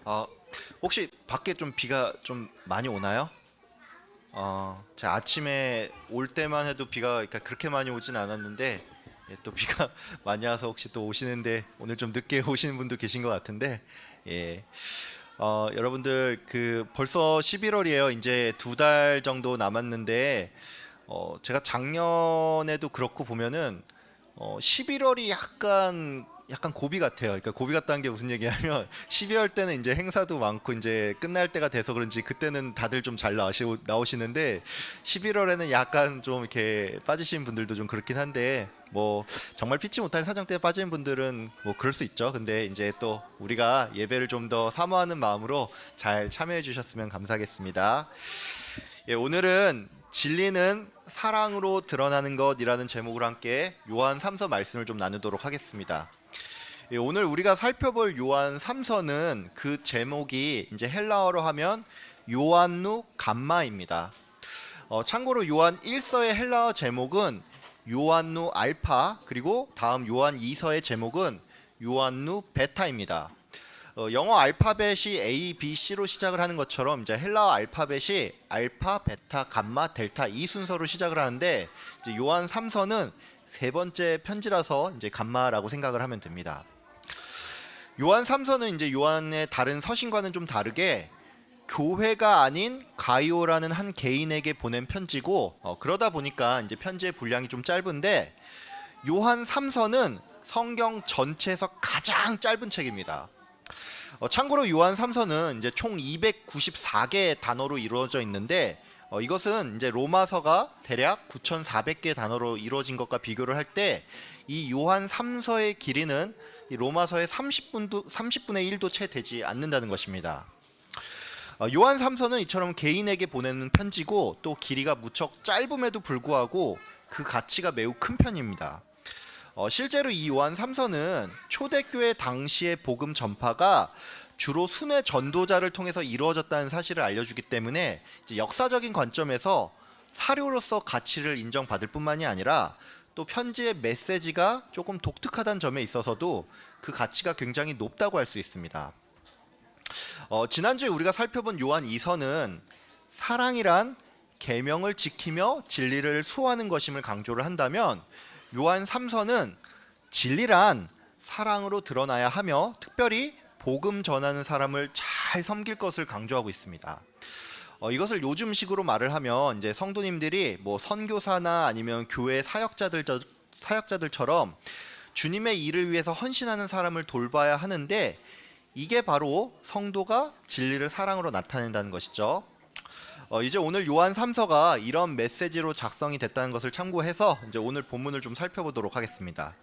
어, 혹시 밖에 좀 비가 좀 많이 오나요? 제가 아침에 올 때만 해도 비가 그러니까 그렇게 많이 오진 않았는데 또 비가 많이 와서 혹시 또 오시는데 오늘 좀 늦게 오시는 분도 계신 것 같은데 예. 여러분들 그 벌써 11월이에요. 이제 2달 정도 남았는데 제가 작년에도 그렇고 보면은 11월이 약간 고비 같아요. 그러니까 고비 같다는 게 무슨 얘기냐면 12월 때는 이제 행사도 많고 이제 끝날 때가 돼서 그런지 그때는 다들 좀 잘 나오시는데 11월에는 약간 좀 이렇게 빠지신 분들도 좀 그렇긴 한데 뭐 정말 피치 못할 사정 때문에 빠지는 분들은 뭐 그럴 수 있죠. 근데 이제 또 우리가 예배를 좀 더 사모하는 마음으로 잘 참여해 주셨으면 감사하겠습니다. 예, 오늘은 진리는 사랑으로 드러나는 것이라는 제목으로 함께 요한 3서 말씀을 좀 나누도록 하겠습니다. 예, 오늘 우리가 살펴볼 요한 3서는 그 제목이 이제 헬라어로 하면 요한누 감마입니다. 참고로 요한 1서의 헬라어 제목은 요한누 알파, 그리고 다음 요한 2서의 제목은 요한누 베타입니다. 영어 알파벳이 A, B, C로 시작을 하는 것처럼 이제 헬라어 알파벳이 알파, 베타, 감마, 델타 이 순서로 시작을 하는데 이제 요한 3서는 세 번째 편지라서 이제 감마라고 생각을 하면 됩니다. 요한 3서는 이제 요한의 다른 서신과는 좀 다르게 교회가 아닌 가이오라는 한 개인에게 보낸 편지고 그러다 보니까 이제 편지의 분량이 좀 짧은데 요한 3서는 성경 전체에서 가장 짧은 책입니다. 참고로 요한 3서는 이제 총 294개의 단어로 이루어져 있는데 이것은 이제 로마서가 대략 9,400개의 단어로 이루어진 것과 비교를 할 때 이 요한 3서의 길이는 이 로마서의 30분의 1도 채 되지 않는다는 것입니다. 요한 3서는 이처럼 개인에게 보내는 편지고 또 길이가 무척 짧음에도 불구하고 그 가치가 매우 큰 편입니다. 실제로 이 요한 3서는 초대교회 당시의 복음 전파가 주로 순회 전도자를 통해서 이루어졌다는 사실을 알려주기 때문에 이제 역사적인 관점에서 사료로서 가치를 인정받을 뿐만이 아니라 또 편지의 메시지가 조금 독특하다는 점에 있어서도 그 가치가 굉장히 높다고 할 수 있습니다. 지난주에 우리가 살펴본 요한 2서는 사랑이란 계명을 지키며 진리를 수호하는 것임을 강조를 한다면 요한 3서는 진리란 사랑으로 드러나야 하며 특별히 복음 전하는 사람을 잘 섬길 것을 강조하고 있습니다. 이것을 요즘식으로 말을 하면 이제 성도님들이 뭐 선교사나 아니면 교회 사역자들처럼 주님의 일을 위해서 헌신하는 사람을 돌봐야 하는데 이게 바로 성도가 진리를 사랑으로 나타낸다는 것이죠. 이제 오늘 요한 3서가 이런 메시지로 작성이 됐다는 것을 참고해서 이제 오늘 본문을 좀 살펴보도록 하겠습니다.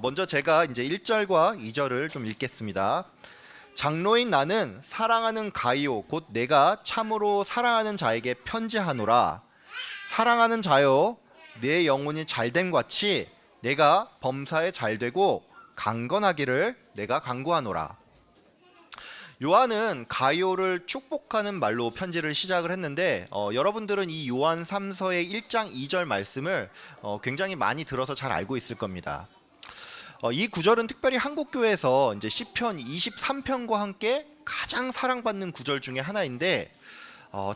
먼저 제가 이제 1절과 2절을 좀 읽겠습니다. 장로인 나는 사랑하는 가이오 곧 내가 참으로 사랑하는 자에게 편지하노라. 사랑하는 자여 내 영혼이 잘됨 같이 내가 범사에 잘되고 강건하기를 내가 간구하노라. 요한은 가이오를 축복하는 말로 편지를 시작을 했는데 여러분들은 이 요한 3서의 1장 2절 말씀을 굉장히 많이 들어서 잘 알고 있을 겁니다. 이 구절은 특별히 한국교회에서 이제 시편 23편과 함께 가장 사랑받는 구절 중에 하나인데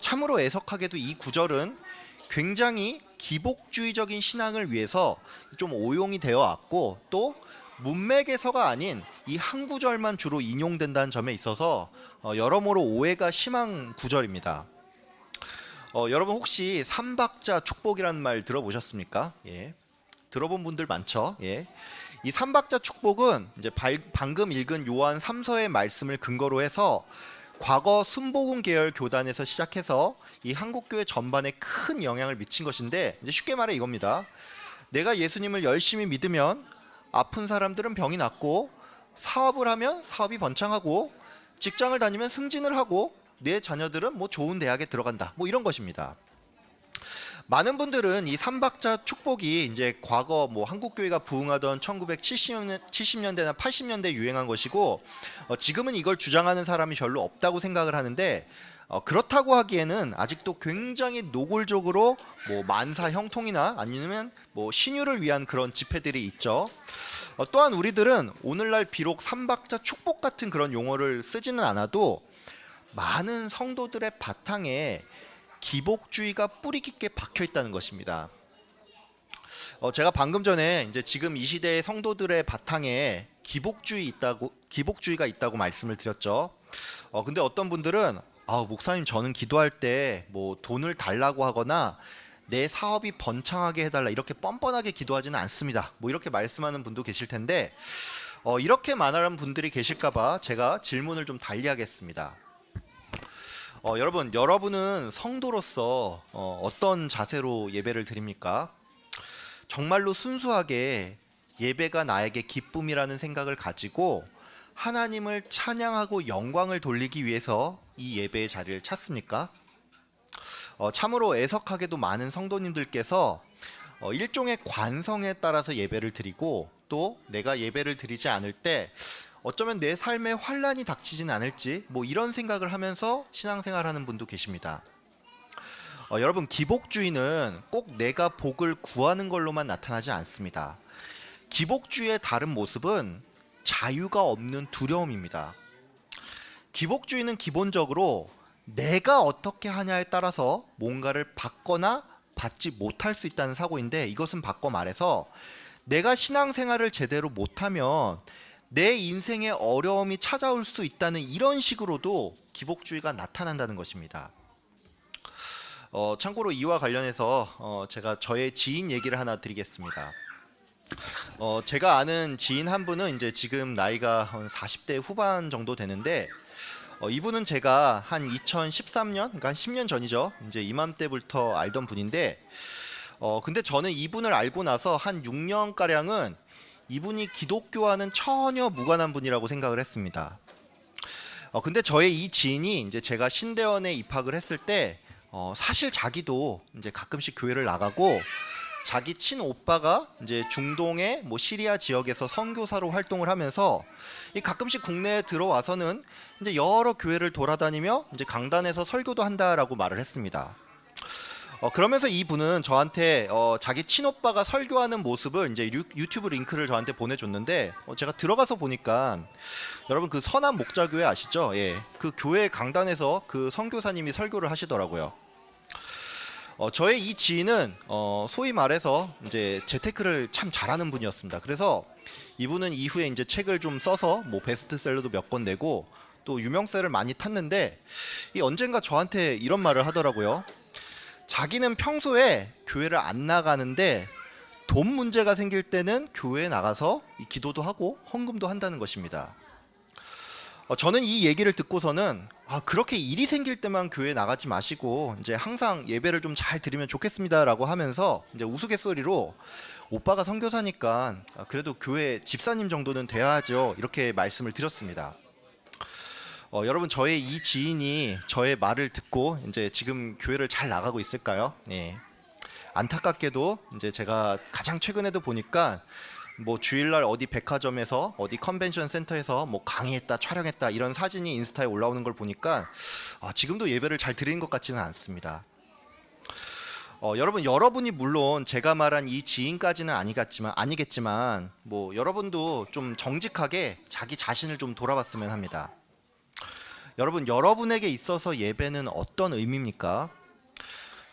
참으로 애석하게도 이 구절은 굉장히 기복주의적인 신앙을 위해서 좀 오용이 되어 왔고 또 문맥에서가 아닌 이 한 구절만 주로 인용된다는 점에 있어서 여러모로 오해가 심한 구절입니다. 여러분 혹시 삼박자 축복이라는 말 들어보셨습니까? 예. 들어본 분들 많죠. 예. 이 삼박자 축복은 이제 방금 읽은 요한 3서의 말씀을 근거로 해서 과거 순복음 계열 교단에서 시작해서 이 한국교회 전반에 큰 영향을 미친 것인데 이제 쉽게 말해 이겁니다. 내가 예수님을 열심히 믿으면 아픈 사람들은 병이 낫고 사업을 하면 사업이 번창하고 직장을 다니면 승진을 하고 내 자녀들은 뭐 좋은 대학에 들어간다. 뭐 이런 것입니다. 많은 분들은 이 삼박자 축복이 이제 과거 뭐 한국교회가 부흥하던 1970년대나 80년대 유행한 것이고 지금은 이걸 주장하는 사람이 별로 없다고 생각을 하는데 그렇다고 하기에는 아직도 굉장히 노골적으로 뭐 만사 형통이나 아니면 뭐 신유를 위한 그런 집회들이 있죠. 또한 우리들은 오늘날 비록 삼박자 축복 같은 그런 용어를 쓰지는 않아도 많은 성도들의 바탕에 기복주의가 뿌리 깊게 박혀 있다는 것입니다. 제가 방금 전에 이제 지금 이 시대의 성도들의 바탕에 기복주의가 있다고 말씀을 드렸죠. 근데 어떤 분들은 목사님, 저는 기도할 때 뭐 돈을 달라고 하거나 내 사업이 번창하게 해달라 이렇게 뻔뻔하게 기도하지는 않습니다. 뭐 이렇게 말씀하는 분도 계실 텐데 이렇게 말하는 분들이 계실까봐 제가 질문을 좀 달리하겠습니다. 여러분은 성도로서 어떤 자세로 예배를 드립니까? 정말로 순수하게 예배가 나에게 기쁨이라는 생각을 가지고 하나님을 찬양하고 영광을 돌리기 위해서 이 예배의 자리를 찾습니까? 참으로 애석하게도 많은 성도님들께서 일종의 관성에 따라서 예배를 드리고 또 내가 예배를 드리지 않을 때 어쩌면 내 삶에 환란이 닥치진 않을지 뭐 이런 생각을 하면서 신앙생활하는 분도 계십니다. 여러분, 기복주의는 꼭 내가 복을 구하는 걸로만 나타나지 않습니다. 기복주의의 다른 모습은 자유가 없는 두려움입니다. 기복주의는 기본적으로 내가 어떻게 하냐에 따라서 뭔가를 받거나 받지 못할 수 있다는 사고인데, 이것은 바꿔 말해서 내가 신앙생활을 제대로 못하면 내 인생에 어려움이 찾아올 수 있다는 이런 식으로도 기복주의가 나타난다는 것입니다. 참고로 이와 관련해서 제가 저의 지인 얘기를 하나 드리겠습니다. 제가 아는 지인 한 분은 이제 지금 나이가 한 40대 후반 정도 되는데 이분은 제가 한 2013년, 그러니까 한 10년 전이죠. 이제 이맘때부터 알던 분인데 근데 저는 이분을 알고 나서 한 6년 가량은 이분이 기독교와는 전혀 무관한 분이라고 생각을 했습니다. 근데 저의 이 지인이 이제 제가 신대원에 입학을 했을 때 사실 자기도 이제 가끔씩 교회를 나가고 자기 친오빠가 이제 중동의 뭐 시리아 지역에서 선교사로 활동을 하면서 가끔씩 국내에 들어와서는 이제 여러 교회를 돌아다니며 이제 강단에서 설교도 한다라고 말을 했습니다. 그러면서 이분은 저한테 자기 친오빠가 설교하는 모습을 이제 유튜브 링크를 저한테 보내줬는데 제가 들어가서 보니까 여러분 그 선한 목자교회 아시죠? 예, 그 교회 강단에서 그 선교사님이 설교를 하시더라고요. 저의 이 지인은 소위 말해서 이제 재테크를 참 잘하는 분이었습니다. 그래서 이분은 이후에 이제 책을 좀 써서 뭐 베스트셀러도 몇 권 내고 또 유명세를 많이 탔는데 언젠가 저한테 이런 말을 하더라고요. 자기는 평소에 교회를 안 나가는데 돈 문제가 생길 때는 교회에 나가서 기도도 하고 헌금도 한다는 것입니다. 저는 이 얘기를 듣고서는 그렇게 일이 생길 때만 교회에 나가지 마시고 이제 항상 예배를 좀 잘 드리면 좋겠습니다라고 하면서 이제 우스갯소리로 오빠가 선교사니까 그래도 교회 집사님 정도는 돼야죠 이렇게 말씀을 드렸습니다. 여러분, 저의 이 지인이 저의 말을 듣고 이제 지금 교회를 잘 나가고 있을까요? 예. 안타깝게도 이제 제가 가장 최근에도 보니까 뭐 주일날 어디 백화점에서 어디 컨벤션 센터에서 뭐 강의했다, 촬영했다 이런 사진이 인스타에 올라오는 걸 보니까 지금도 예배를 잘 드리는 것 같지는 않습니다. 여러분이 물론 제가 말한 이 지인까지는 아니겠지만 뭐 여러분도 좀 정직하게 자기 자신을 좀 돌아봤으면 합니다. 여러분에게 있어서 예배는 어떤 의미입니까?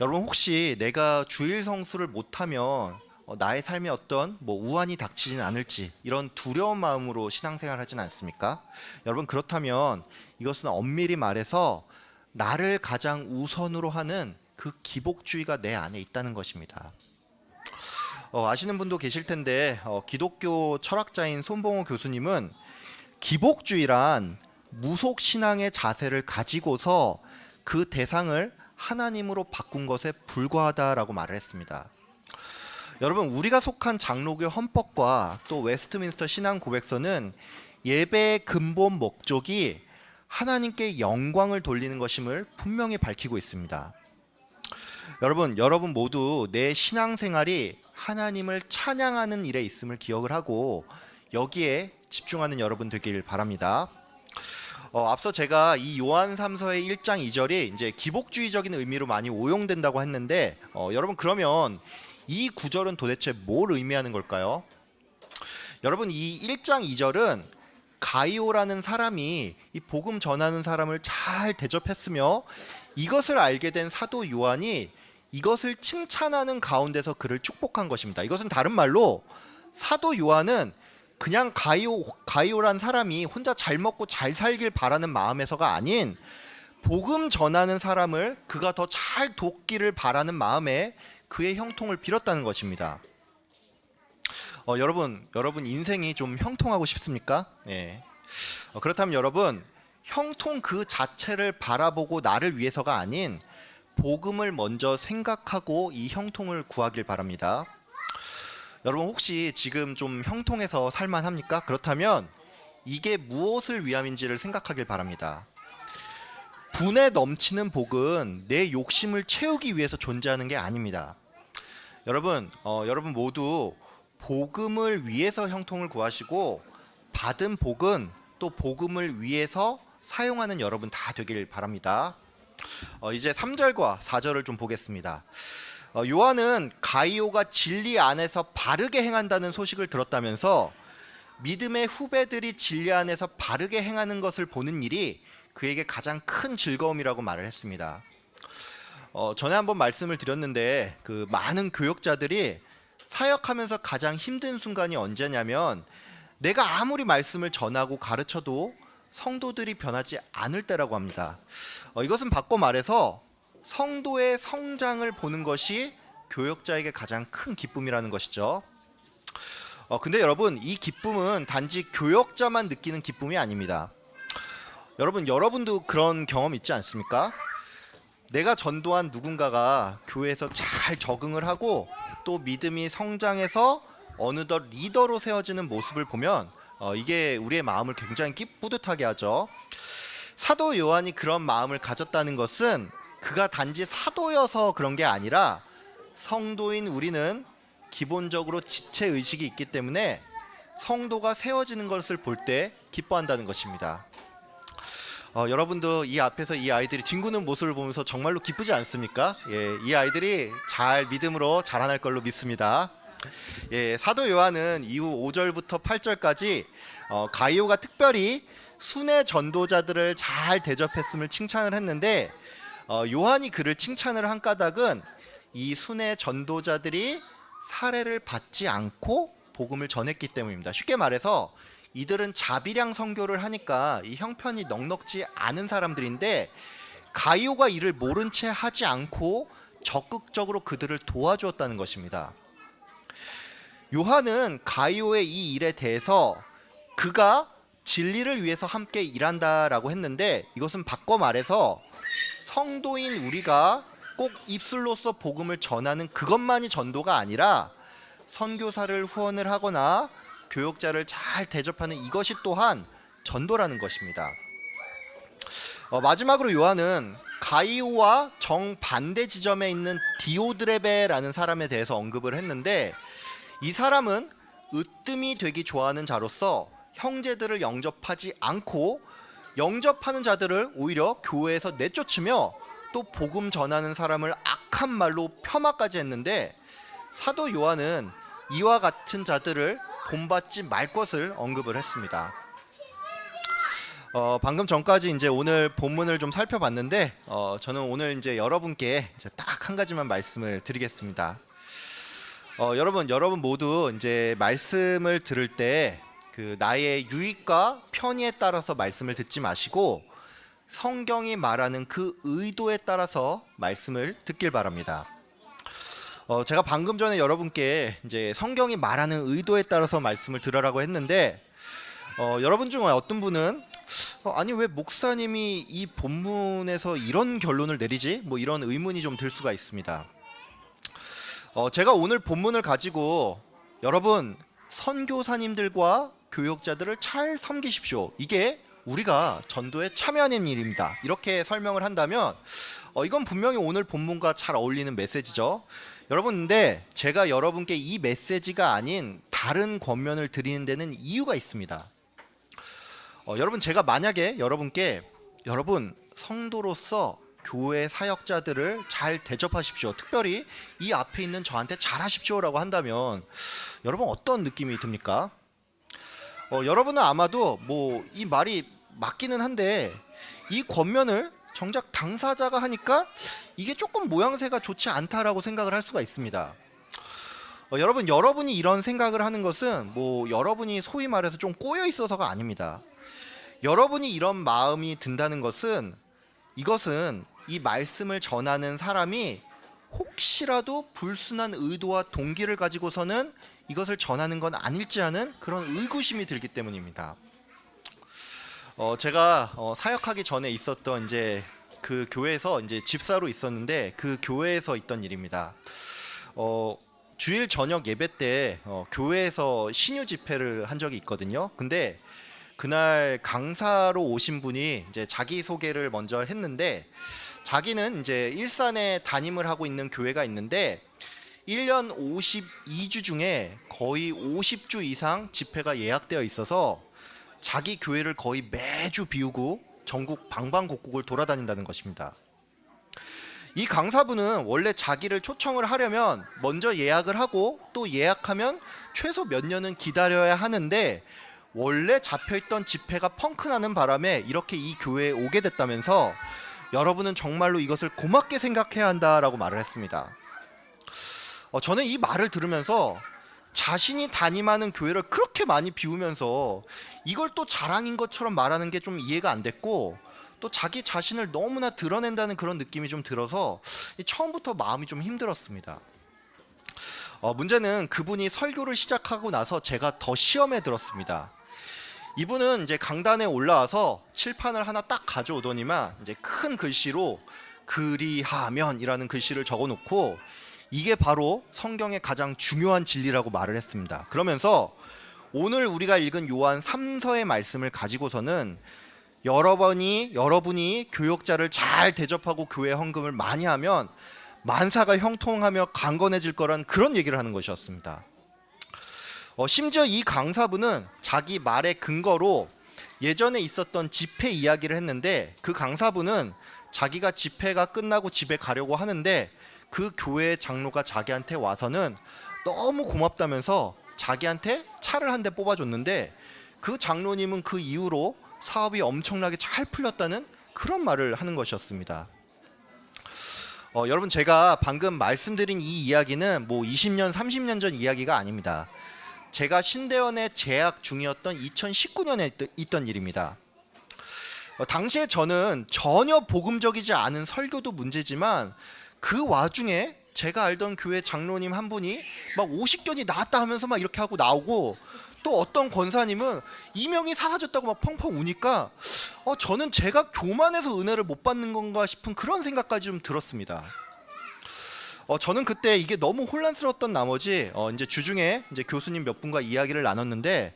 여러분, 혹시 내가 주일 성수를 못하면 나의 삶에 어떤 뭐 우환이 닥치지는 않을지 이런 두려운 마음으로 신앙생활 하진 않습니까? 여러분, 그렇다면 이것은 엄밀히 말해서 나를 가장 우선으로 하는 그 기복주의가 내 안에 있다는 것입니다. 아시는 분도 계실 텐데 기독교 철학자인 손봉호 교수님은 기복주의란 무속 신앙의 자세를 가지고서 그 대상을 하나님으로 바꾼 것에 불과하다라고 말을 했습니다. 여러분, 우리가 속한 장로교 헌법과 또 웨스트민스터 신앙 고백서는 예배의 근본 목적이 하나님께 영광을 돌리는 것임을 분명히 밝히고 있습니다. 여러분 모두 내 신앙생활이 하나님을 찬양하는 일에 있음을 기억을 하고 여기에 집중하는 여러분 되길 바랍니다. 앞서 제가 이 요한 3서의 1장 2절이 이제 기복주의적인 의미로 많이 오용된다고 했는데 여러분 그러면 이 구절은 도대체 뭘 의미하는 걸까요? 여러분 이 1장 2절은 가이오라는 사람이 이 복음 전하는 사람을 잘 대접했으며 이것을 알게 된 사도 요한이 이것을 칭찬하는 가운데서 그를 축복한 것입니다. 이것은 다른 말로 사도 요한은 그냥 가이오란 사람이 혼자 잘 먹고 잘 살길 바라는 마음에서가 아닌 복음 전하는 사람을 그가 더 잘 돕기를 바라는 마음에 그의 형통을 빌었다는 것입니다. 여러분 인생이 좀 형통하고 싶습니까? 예. 그렇다면 여러분 형통 그 자체를 바라보고 나를 위해서가 아닌 복음을 먼저 생각하고 이 형통을 구하길 바랍니다. 여러분 혹시 지금 좀 형통해서 살만합니까? 그렇다면 이게 무엇을 위함인지를 생각하길 바랍니다. 분에 넘치는 복은 내 욕심을 채우기 위해서 존재하는 게 아닙니다. 여러분 모두 복음을 위해서 형통을 구하시고 받은 복은 또 복음을 위해서 사용하는 여러분 다 되길 바랍니다. 이제 3절과 4절을 좀 보겠습니다. 요한은 가이오가 진리 안에서 바르게 행한다는 소식을 들었다면서 믿음의 후배들이 진리 안에서 바르게 행하는 것을 보는 일이 그에게 가장 큰 즐거움이라고 말을 했습니다. 전에 한번 말씀을 드렸는데 그 많은 교역자들이 사역하면서 가장 힘든 순간이 언제냐면 내가 아무리 말씀을 전하고 가르쳐도 성도들이 변하지 않을 때라고 합니다. 이것은 바꿔 말해서 성도의 성장을 보는 것이 교역자에게 가장 큰 기쁨이라는 것이죠. 근데 여러분 이 기쁨은 단지 교역자만 느끼는 기쁨이 아닙니다. 여러분도 그런 경험 있지 않습니까? 내가 전도한 누군가가 교회에서 잘 적응을 하고 또 믿음이 성장해서 어느덧 리더로 세워지는 모습을 보면 이게 우리의 마음을 굉장히 뿌듯하게 하죠. 사도 요한이 그런 마음을 가졌다는 것은 그가 단지 사도여서 그런 게 아니라 성도인 우리는 기본적으로 지체의식이 있기 때문에 성도가 세워지는 것을 볼 때 기뻐한다는 것입니다. 여러분도 이 앞에서 이 아이들이 뒹구는 모습을 보면서 정말로 기쁘지 않습니까? 예, 이 아이들이 잘 믿음으로 자라날 걸로 믿습니다. 예, 사도 요한은 이후 5절부터 8절까지 가이오가 특별히 순회 전도자들을 잘 대접했음을 칭찬을 했는데 요한이 그를 칭찬을 한 까닭은 이 순회 전도자들이 살해를 받지 않고 복음을 전했기 때문입니다. 쉽게 말해서 이들은 자비량 선교를 하니까 이 형편이 넉넉지 않은 사람들인데 가이오가 이를 모른 채 하지 않고 적극적으로 그들을 도와주었다는 것입니다. 요한은 가이오의 이 일에 대해서 그가 진리를 위해서 함께 일한다라고 했는데 이것은 바꿔 말해서 성도인 우리가 꼭 입술로서 복음을 전하는 그것만이 전도가 아니라 선교사를 후원을 하거나 교역자를 잘 대접하는 이것이 또한 전도라는 것입니다. 마지막으로 요한은 가이오와 정반대 지점에 있는 디오드레베라는 사람에 대해서 언급을 했는데 이 사람은 으뜸이 되기 좋아하는 자로서 형제들을 영접하지 않고 영접하는 자들을 오히려 교회에서 내쫓으며 또 복음 전하는 사람을 악한 말로 폄하까지 했는데 사도 요한은 이와 같은 자들을 본받지 말 것을 언급을 했습니다. 방금 전까지 이제 오늘 본문을 좀 살펴봤는데 저는 오늘 이제 여러분께 딱 한 가지만 말씀을 드리겠습니다. 여러분 모두 이제 말씀을 들을 때 그 나의 유익과 편의에 따라서 말씀을 듣지 마시고 성경이 말하는 그 의도에 따라서 말씀을 듣길 바랍니다. 제가 방금 전에 여러분께 이제 성경이 말하는 의도에 따라서 말씀을 들으라고 했는데 여러분 중에 어떤 분은 아니 왜 목사님이 이 본문에서 이런 결론을 내리지? 뭐 이런 의문이 좀 들 수가 있습니다. 제가 오늘 본문을 가지고 여러분 선교사님들과 교역자들을 잘 섬기십시오. 이게 우리가 전도에 참여하는 일입니다. 이렇게 설명을 한다면 이건 분명히 오늘 본문과 잘 어울리는 메시지죠. 여러분 근데 제가 여러분께 이 메시지가 아닌 다른 권면을 드리는 데는 이유가 있습니다. 여러분 제가 만약에 여러분께 여러분 성도로서 교회 사역자들을 잘 대접하십시오. 특별히 이 앞에 있는 저한테 잘하십시오라고 한다면 여러분 어떤 느낌이 듭니까? 여러분은 아마도 뭐 이 말이 맞기는 한데 이 권면을 정작 당사자가 하니까 이게 조금 모양새가 좋지 않다라고 생각을 할 수가 있습니다. 여러분이 이런 생각을 하는 것은 뭐 여러분이 소위 말해서 좀 꼬여 있어서가 아닙니다. 여러분이 이런 마음이 든다는 것은 이것은 이 말씀을 전하는 사람이 혹시라도 불순한 의도와 동기를 가지고서는 이것을 전하는 건 아닐지 하는 그런 의구심이 들기 때문입니다. 제가 사역하기 전에 있었던 이제 그 교회에서 이제 집사로 있었는데 그 교회에서 있던 일입니다. 주일 저녁 예배 때 교회에서 신유 집회를 한 적이 있거든요. 근데 그날 강사로 오신 분이 이제 자기 소개를 먼저 했는데 자기는 이제 일산에 담임을 하고 있는 교회가 있는데 1년 52주 중에 거의 50주 이상 집회가 예약되어 있어서 자기 교회를 거의 매주 비우고 전국 방방곡곡을 돌아다닌다는 것입니다. 이 강사분은 원래 자기를 초청을 하려면 먼저 예약을 하고 또 예약하면 최소 몇 년은 기다려야 하는데 원래 잡혀있던 집회가 펑크나는 바람에 이렇게 이 교회에 오게 됐다면서 여러분은 정말로 이것을 고맙게 생각해야 한다라고 말을 했습니다. 저는 이 말을 들으면서 자신이 담임하는 교회를 그렇게 많이 비우면서 이걸 또 자랑인 것처럼 말하는 게 좀 이해가 안 됐고 또 자기 자신을 너무나 드러낸다는 그런 느낌이 좀 들어서 처음부터 마음이 좀 힘들었습니다. 문제는 그분이 설교를 시작하고 나서 제가 더 시험에 들었습니다. 이분은 이제 강단에 올라와서 칠판을 하나 딱 가져오더니만 이제 큰 글씨로 그리하면이라는 글씨를 적어놓고 이게 바로 성경의 가장 중요한 진리라고 말을 했습니다. 그러면서 오늘 우리가 읽은 요한 3서의 말씀을 가지고서는 여러분이 교역자를 잘 대접하고 교회 헌금을 많이 하면 만사가 형통하며 강건해질 거란 그런 얘기를 하는 것이었습니다. 심지어 이 강사분은 자기 말의 근거로 예전에 있었던 집회 이야기를 했는데 그 강사분은 자기가 집회가 끝나고 집에 가려고 하는데 그 교회 장로가 자기한테 와서는 너무 고맙다면서 자기한테 차를 한 대 뽑아줬는데 그 장로님은 그 이후로 사업이 엄청나게 잘 풀렸다는 그런 말을 하는 것이었습니다. 여러분 제가 방금 말씀드린 이 이야기는 뭐 20년 30년 전 이야기가 아닙니다. 제가 신대원에 재학 중이었던 2019년에 있던 일입니다. 당시에 저는 전혀 복음적이지 않은 설교도 문제지만 그 와중에 제가 알던 교회 장로님 한 분이 막 50견이 나왔다 하면서 막 이렇게 하고 나오고 또 어떤 권사님은 이명이 사라졌다고 막 펑펑 우니까 저는 제가 교만해서 은혜를 못 받는 건가 싶은 그런 생각까지 좀 들었습니다. 저는 그때 이게 너무 혼란스러웠던 나머지 이제 주중에 이제 교수님 몇 분과 이야기를 나눴는데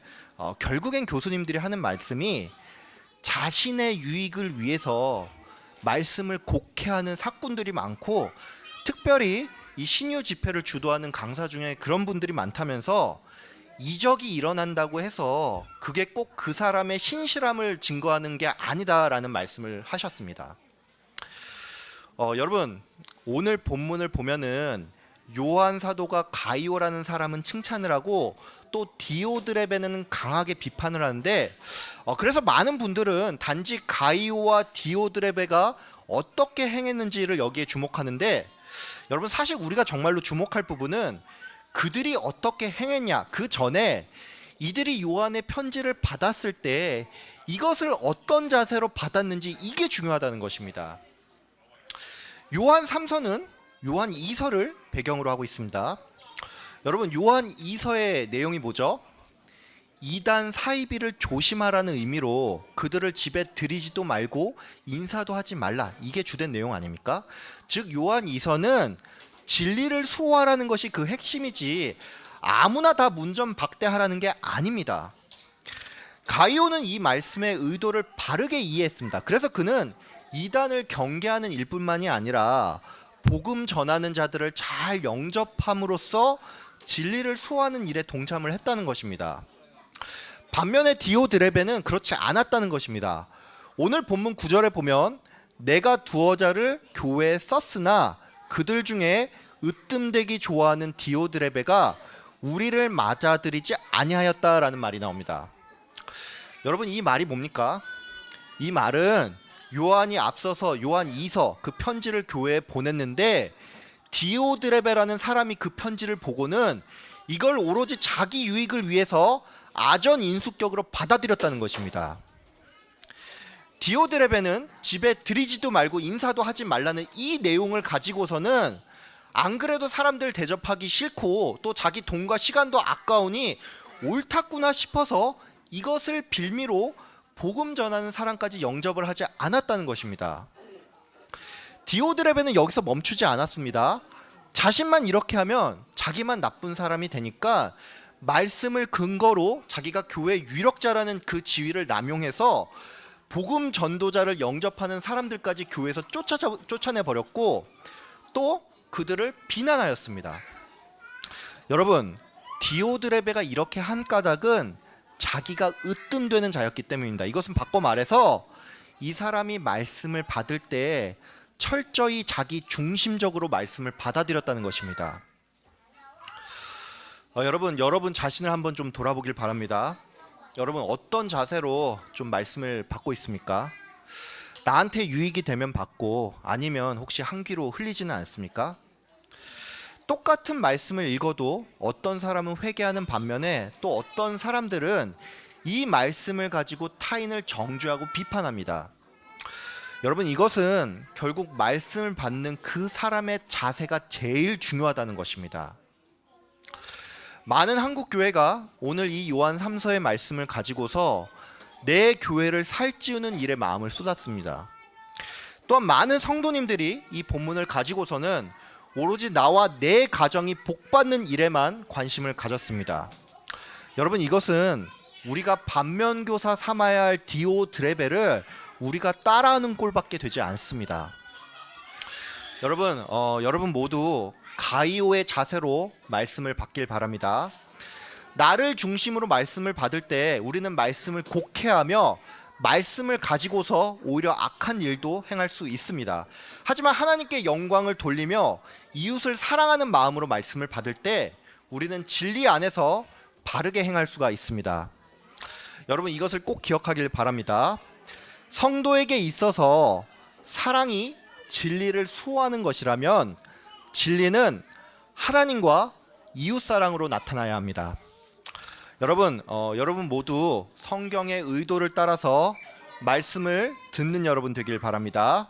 결국엔 교수님들이 하는 말씀이 자신의 유익을 위해서 말씀을 곡해하는 사꾼들이 많고 특별히 이 신유 집회를 주도하는 강사 중에 그런 분들이 많다면서 이적이 일어난다고 해서 그게 꼭 그 사람의 신실함을 증거하는 게 아니다라는 말씀을 하셨습니다. 여러분 오늘 본문을 보면은 요한 사도가 가이오라는 사람은 칭찬을 하고 또 디오드레베는 강하게 비판을 하는데 그래서 많은 분들은 단지 가이오와 디오드레베가 어떻게 행했는지를 여기에 주목하는데 여러분 사실 우리가 정말로 주목할 부분은 그들이 어떻게 행했냐 그 전에 이들이 요한의 편지를 받았을 때 이것을 어떤 자세로 받았는지 이게 중요하다는 것입니다. 요한 3서는 요한 2서를 배경으로 하고 있습니다. 여러분 요한 2서의 내용이 뭐죠? 이단 사이비를 조심하라는 의미로 그들을 집에 들이지도 말고 인사도 하지 말라 이게 주된 내용 아닙니까? 즉 요한 2서는 진리를 수호하라는 것이 그 핵심이지 아무나 다 문전박대하라는 게 아닙니다. 가이오는 이 말씀의 의도를 바르게 이해했습니다. 그래서 그는 이단을 경계하는 일뿐만이 아니라 복음 전하는 자들을 잘 영접함으로써 진리를 수호하는 일에 동참을 했다는 것입니다. 반면에 디오드레베는 그렇지 않았다는 것입니다. 오늘 본문 9절에 보면 내가 두어 자를 교회에 썼으나 그들 중에 으뜸되기 좋아하는 디오드레베가 우리를 맞아들이지 아니하였다라는 말이 나옵니다. 여러분, 이 말이 뭡니까? 이 말은 요한이 앞서서 요한 2서 그 편지를 교회에 보냈는데 디오드레베라는 사람이 그 편지를 보고는 이걸 오로지 자기 유익을 위해서 아전인수격으로 받아들였다는 것입니다. 디오드레베는 집에 들이지도 말고 인사도 하지 말라는 이 내용을 가지고서는 안 그래도 사람들 대접하기 싫고 또 자기 돈과 시간도 아까우니 옳았구나 싶어서 이것을 빌미로 복음 전하는 사람까지 영접을 하지 않았다는 것입니다. 디오드레베는 여기서 멈추지 않았습니다. 자신만 이렇게 하면 자기만 나쁜 사람이 되니까 말씀을 근거로 자기가 교회 유력자라는 그 지위를 남용해서 복음 전도자를 영접하는 사람들까지 교회에서 쫓아내 버렸고 또 그들을 비난하였습니다. 여러분, 디오드레베가 이렇게 한 까닭은 자기가 으뜸되는 자였기 때문입니다. 이것은 바꿔 말해서 이 사람이 말씀을 받을 때 철저히 자기 중심적으로 말씀을 받아들였다는 것입니다. 여러분 자신을 한번 좀 돌아보길 바랍니다. 여러분, 어떤 자세로 좀 말씀을 받고 있습니까? 나한테 유익이 되면 받고 아니면 혹시 한 귀로 흘리지는 않습니까? 똑같은 말씀을 읽어도 어떤 사람은 회개하는 반면에 또 어떤 사람들은 이 말씀을 가지고 타인을 정죄하고 비판합니다. 여러분, 이것은 결국 말씀을 받는 그 사람의 자세가 제일 중요하다는 것입니다. 많은 한국 교회가 오늘 이 요한 3서의 말씀을 가지고서 내 교회를 살찌우는 일에 마음을 쏟았습니다. 또한 많은 성도님들이 이 본문을 가지고서는 오로지 나와 내 가정이 복받는 일에만 관심을 가졌습니다. 여러분, 이것은 우리가 반면교사 삼아야 할 디오드레베를 우리가 따라하는 꼴밖에 되지 않습니다. 여러분 모두 가이오의 자세로 말씀을 받길 바랍니다. 나를 중심으로 말씀을 받을 때 우리는 말씀을 곡해하며 말씀을 가지고서 오히려 악한 일도 행할 수 있습니다. 하지만 하나님께 영광을 돌리며 이웃을 사랑하는 마음으로 말씀을 받을 때 우리는 진리 안에서 바르게 행할 수가 있습니다. 여러분, 이것을 꼭 기억하길 바랍니다. 성도에게 있어서 사랑이 진리를 수호하는 것이라면 진리는 하나님과 이웃사랑으로 나타나야 합니다. 여러분 모두 성경의 의도를 따라서 말씀을 듣는 여러분 되길 바랍니다.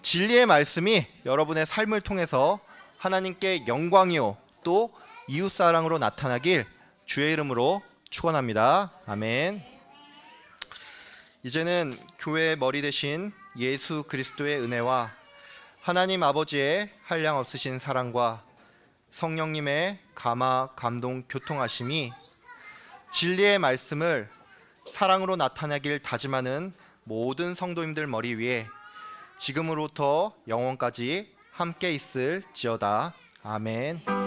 진리의 말씀이 여러분의 삶을 통해서 하나님께 영광이요 또 이웃사랑으로 나타나길 주의 이름으로 축원합니다. 아멘. 이제는 교회의 머리 되신 예수 그리스도의 은혜와 하나님 아버지의 한량없으신 사랑과 성령님의 감화, 감동, 교통하심이 진리의 말씀을 사랑으로 나타내길 다짐하는 모든 성도님들 머리 위에 지금으로부터 영원까지 함께 있을지어다. 아멘.